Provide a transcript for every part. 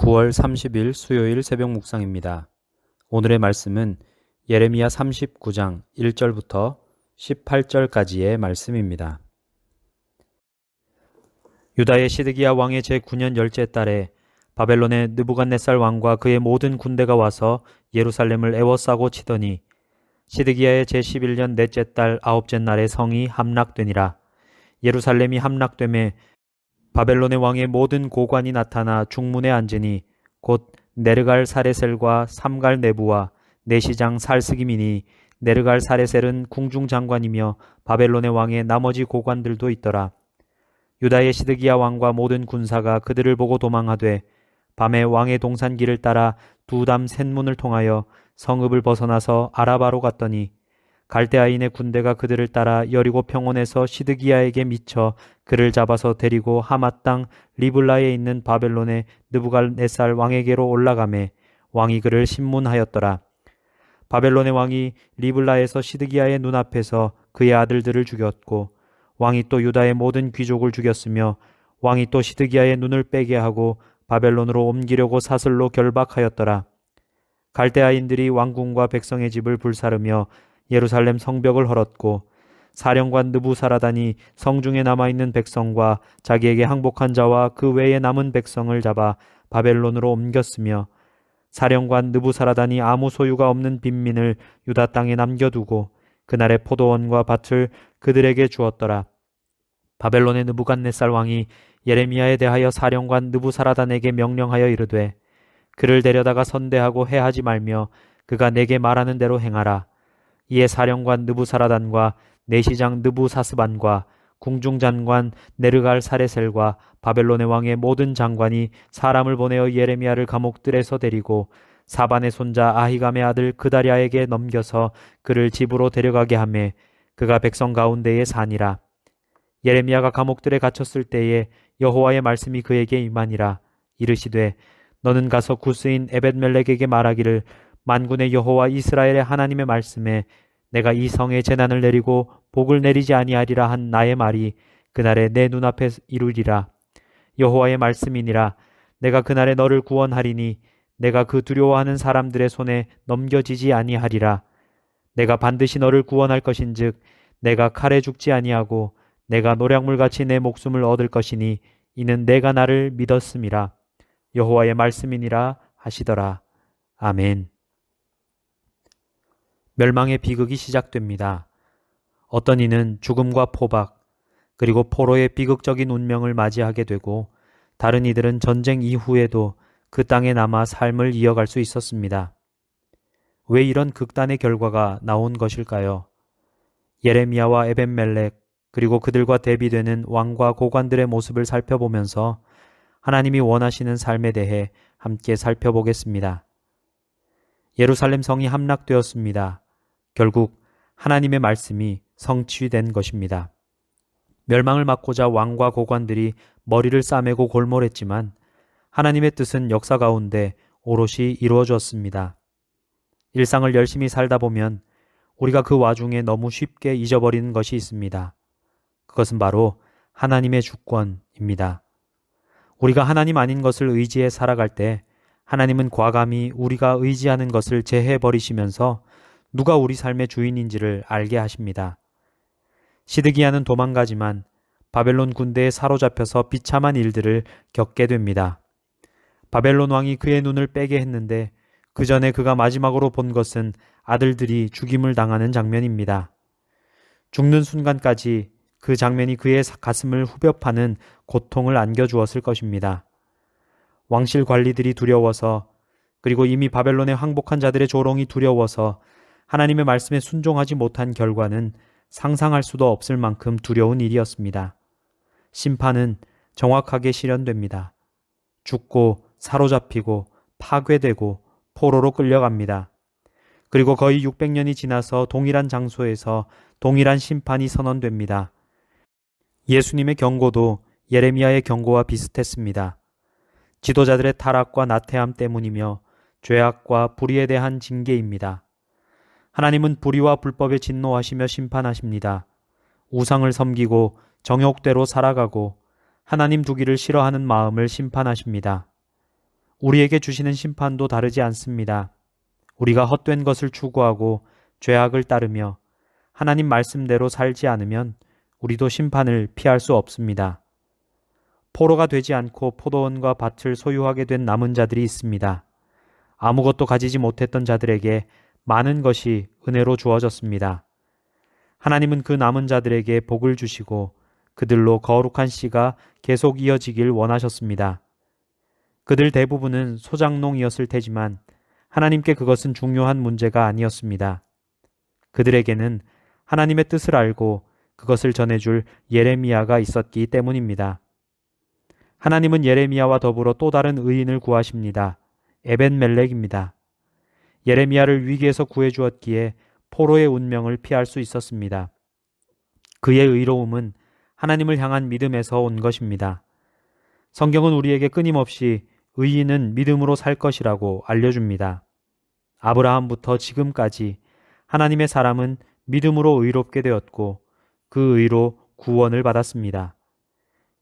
9월 30일 수요일 새벽 묵상입니다. 오늘의 말씀은 예레미야 39장 1절부터 18절까지의 말씀입니다. 유다의 시드기야 왕의 제9년 열째 달에 바벨론의 느부갓네살 왕과 그의 모든 군대가 와서 예루살렘을 에워싸고 치더니 시드기야의 제11년 넷째 달 아홉째 날에 성이 함락되니라. 예루살렘이 함락되매 바벨론의 왕의 모든 고관이 나타나 중문에 앉으니 곧 네르갈 사레셀과 삼갈 네부와 내시장 살스기민이 네르갈 사레셀은 궁중장관이며 바벨론의 왕의 나머지 고관들도 있더라. 유다의 시드기야 왕과 모든 군사가 그들을 보고 도망하되 밤에 왕의 동산길을 따라 두담 셋문을 통하여 성읍을 벗어나서 아라바로 갔더니 갈대아인의 군대가 그들을 따라 여리고 평원에서 시드기야에게 미쳐 그를 잡아서 데리고 하맛 땅 리블라에 있는 바벨론의 느부갓네살 왕에게로 올라가매 왕이 그를 신문하였더라. 바벨론의 왕이 리블라에서 시드기야의 눈앞에서 그의 아들들을 죽였고 왕이 또 유다의 모든 귀족을 죽였으며 왕이 또 시드기야의 눈을 빼게 하고 바벨론으로 옮기려고 사슬로 결박하였더라. 갈대아인들이 왕궁과 백성의 집을 불사르며 예루살렘 성벽을 헐었고 사령관 느부사라단이 성중에 남아있는 백성과 자기에게 항복한 자와 그 외에 남은 백성을 잡아 바벨론으로 옮겼으며 사령관 느부사라단이 아무 소유가 없는 빈민을 유다 땅에 남겨두고 그날의 포도원과 밭을 그들에게 주었더라. 바벨론의 느부갓네살 왕이 예레미야에 대하여 사령관 느부사라단에게 명령하여 이르되 그를 데려다가 선대하고 해하지 말며 그가 내게 말하는 대로 행하라. 이에 사령관 느부사라단과 내시장 느부사스반과 궁중장관 네르갈 사레셀과 바벨론의 왕의 모든 장관이 사람을 보내어 예레미야를 감옥들에서 데리고 사반의 손자 아히감의 아들 그다랴에게 넘겨서 그를 집으로 데려가게 하매 그가 백성 가운데에 사니라. 예레미야가 감옥들에 갇혔을 때에 여호와의 말씀이 그에게 임하니라. 이르시되 너는 가서 구스인 에벳멜렉에게 말하기를 만군의 여호와 이스라엘의 하나님의 말씀에 내가 이 성에 재난을 내리고 복을 내리지 아니하리라 한 나의 말이 그날에 내 눈앞에 이루리라. 여호와의 말씀이니라. 내가 그날에 너를 구원하리니 내가 그 두려워하는 사람들의 손에 넘겨지지 아니하리라. 내가 반드시 너를 구원할 것인즉 내가 칼에 죽지 아니하고 내가 노략물같이 내 목숨을 얻을 것이니 이는 내가 나를 믿었음이라. 여호와의 말씀이니라 하시더라. 아멘. 멸망의 비극이 시작됩니다. 어떤 이는 죽음과 포박 그리고 포로의 비극적인 운명을 맞이하게 되고 다른 이들은 전쟁 이후에도 그 땅에 남아 삶을 이어갈 수 있었습니다. 왜 이런 극단의 결과가 나온 것일까요? 예레미야와 에벳멜렉 그리고 그들과 대비되는 왕과 고관들의 모습을 살펴보면서 하나님이 원하시는 삶에 대해 함께 살펴보겠습니다. 예루살렘 성이 함락되었습니다. 결국 하나님의 말씀이 성취된 것입니다. 멸망을 막고자 왕과 고관들이 머리를 싸매고 골몰했지만 하나님의 뜻은 역사 가운데 오롯이 이루어졌습니다. 일상을 열심히 살다 보면 우리가 그 와중에 너무 쉽게 잊어버리는 것이 있습니다. 그것은 바로 하나님의 주권입니다. 우리가 하나님 아닌 것을 의지해 살아갈 때 하나님은 과감히 우리가 의지하는 것을 제해버리시면서 누가 우리 삶의 주인인지를 알게 하십니다. 시드기야는 도망가지만 바벨론 군대에 사로잡혀서 비참한 일들을 겪게 됩니다. 바벨론 왕이 그의 눈을 빼게 했는데 그 전에 그가 마지막으로 본 것은 아들들이 죽임을 당하는 장면입니다. 죽는 순간까지 그 장면이 그의 가슴을 후벼 파는 고통을 안겨주었을 것입니다. 왕실 관리들이 두려워서 그리고 이미 바벨론에 항복한 자들의 조롱이 두려워서 하나님의 말씀에 순종하지 못한 결과는 상상할 수도 없을 만큼 두려운 일이었습니다. 심판은 정확하게 실현됩니다. 죽고 사로잡히고 파괴되고 포로로 끌려갑니다. 그리고 거의 600년이 지나서 동일한 장소에서 동일한 심판이 선언됩니다. 예수님의 경고도 예레미야의 경고와 비슷했습니다. 지도자들의 타락과 나태함 때문이며 죄악과 불의에 대한 징계입니다. 하나님은 불의와 불법에 진노하시며 심판하십니다. 우상을 섬기고 정욕대로 살아가고 하나님 두기를 싫어하는 마음을 심판하십니다. 우리에게 주시는 심판도 다르지 않습니다. 우리가 헛된 것을 추구하고 죄악을 따르며 하나님 말씀대로 살지 않으면 우리도 심판을 피할 수 없습니다. 포로가 되지 않고 포도원과 밭을 소유하게 된 남은 자들이 있습니다. 아무것도 가지지 못했던 자들에게 많은 것이 은혜로 주어졌습니다. 하나님은 그 남은 자들에게 복을 주시고 그들로 거룩한 씨가 계속 이어지길 원하셨습니다. 그들 대부분은 소작농이었을 테지만 하나님께 그것은 중요한 문제가 아니었습니다. 그들에게는 하나님의 뜻을 알고 그것을 전해줄 예레미야가 있었기 때문입니다. 하나님은 예레미야와 더불어 또 다른 의인을 구하십니다. 에벤멜렉입니다. 예레미야를 위기에서 구해주었기에 포로의 운명을 피할 수 있었습니다. 그의 의로움은 하나님을 향한 믿음에서 온 것입니다. 성경은 우리에게 끊임없이 의인은 믿음으로 살 것이라고 알려줍니다. 아브라함부터 지금까지 하나님의 사람은 믿음으로 의롭게 되었고 그 의로 구원을 받았습니다.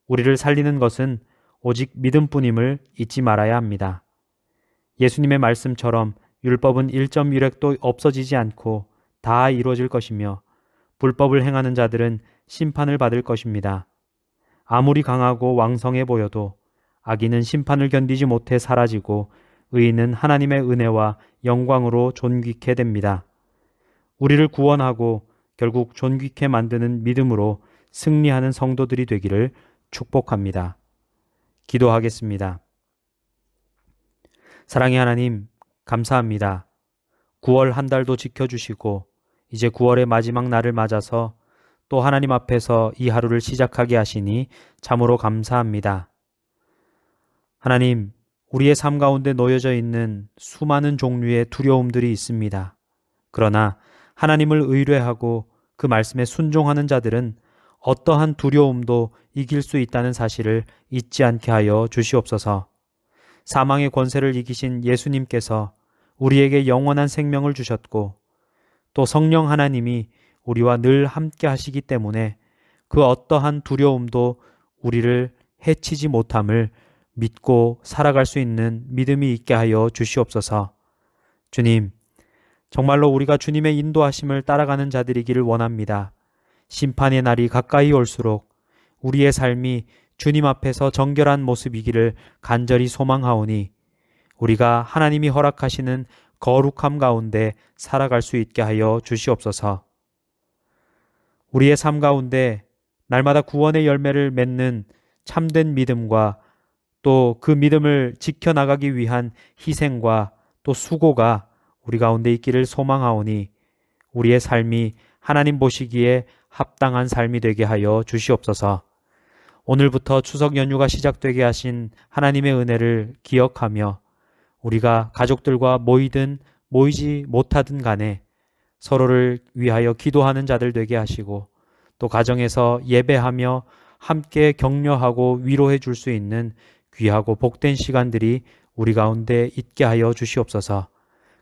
우리를 살리는 것은 오직 믿음뿐임을 잊지 말아야 합니다. 예수님의 말씀처럼 율법은 1.1획도 없어지지 않고 다 이루어질 것이며 불법을 행하는 자들은 심판을 받을 것입니다. 아무리 강하고 왕성해 보여도 악인은 심판을 견디지 못해 사라지고 의인은 하나님의 은혜와 영광으로 존귀케 됩니다. 우리를 구원하고 결국 존귀케 만드는 믿음으로 승리하는 성도들이 되기를 축복합니다. 기도하겠습니다. 사랑의 하나님, 감사합니다. 9월 한 달도 지켜주시고 이제 9월의 마지막 날을 맞아서 또 하나님 앞에서 이 하루를 시작하게 하시니 참으로 감사합니다. 하나님, 우리의 삶 가운데 놓여져 있는 수많은 종류의 두려움들이 있습니다. 그러나 하나님을 의뢰하고 그 말씀에 순종하는 자들은 어떠한 두려움도 이길 수 있다는 사실을 잊지 않게 하여 주시옵소서. 사망의 권세를 이기신 예수님께서 우리에게 영원한 생명을 주셨고 또 성령 하나님이 우리와 늘 함께 하시기 때문에 그 어떠한 두려움도 우리를 해치지 못함을 믿고 살아갈 수 있는 믿음이 있게 하여 주시옵소서. 주님, 정말로 우리가 주님의 인도하심을 따라가는 자들이기를 원합니다. 심판의 날이 가까이 올수록 우리의 삶이 주님 앞에서 정결한 모습이기를 간절히 소망하오니 우리가 하나님이 허락하시는 거룩함 가운데 살아갈 수 있게 하여 주시옵소서. 우리의 삶 가운데 날마다 구원의 열매를 맺는 참된 믿음과 또 그 믿음을 지켜나가기 위한 희생과 또 수고가 우리 가운데 있기를 소망하오니 우리의 삶이 하나님 보시기에 합당한 삶이 되게 하여 주시옵소서. 오늘부터 추석 연휴가 시작되게 하신 하나님의 은혜를 기억하며 우리가 가족들과 모이든 모이지 못하든 간에 서로를 위하여 기도하는 자들 되게 하시고 또 가정에서 예배하며 함께 격려하고 위로해 줄 수 있는 귀하고 복된 시간들이 우리 가운데 있게 하여 주시옵소서.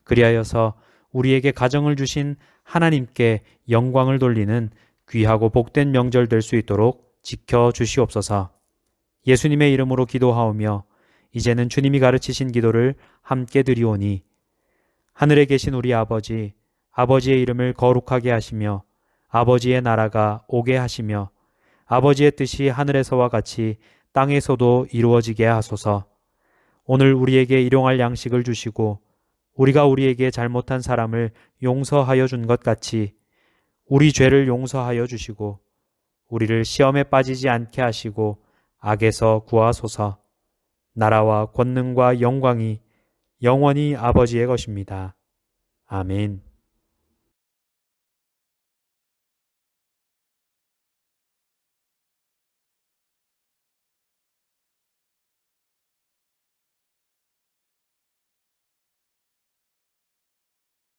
그리하여서 우리에게 가정을 주신 하나님께 영광을 돌리는 귀하고 복된 명절 될 수 있도록 지켜 주시옵소서. 예수님의 이름으로 기도하오며 이제는 주님이 가르치신 기도를 함께 드리오니 하늘에 계신 우리 아버지, 아버지의 이름을 거룩하게 하시며 아버지의 나라가 오게 하시며 아버지의 뜻이 하늘에서와 같이 땅에서도 이루어지게 하소서. 오늘 우리에게 일용할 양식을 주시고 우리가 우리에게 잘못한 사람을 용서하여 준 것 같이 우리 죄를 용서하여 주시고 우리를 시험에 빠지지 않게 하시고 악에서 구하소서. 나라와 권능과 영광이 영원히 아버지의 것입니다. 아멘.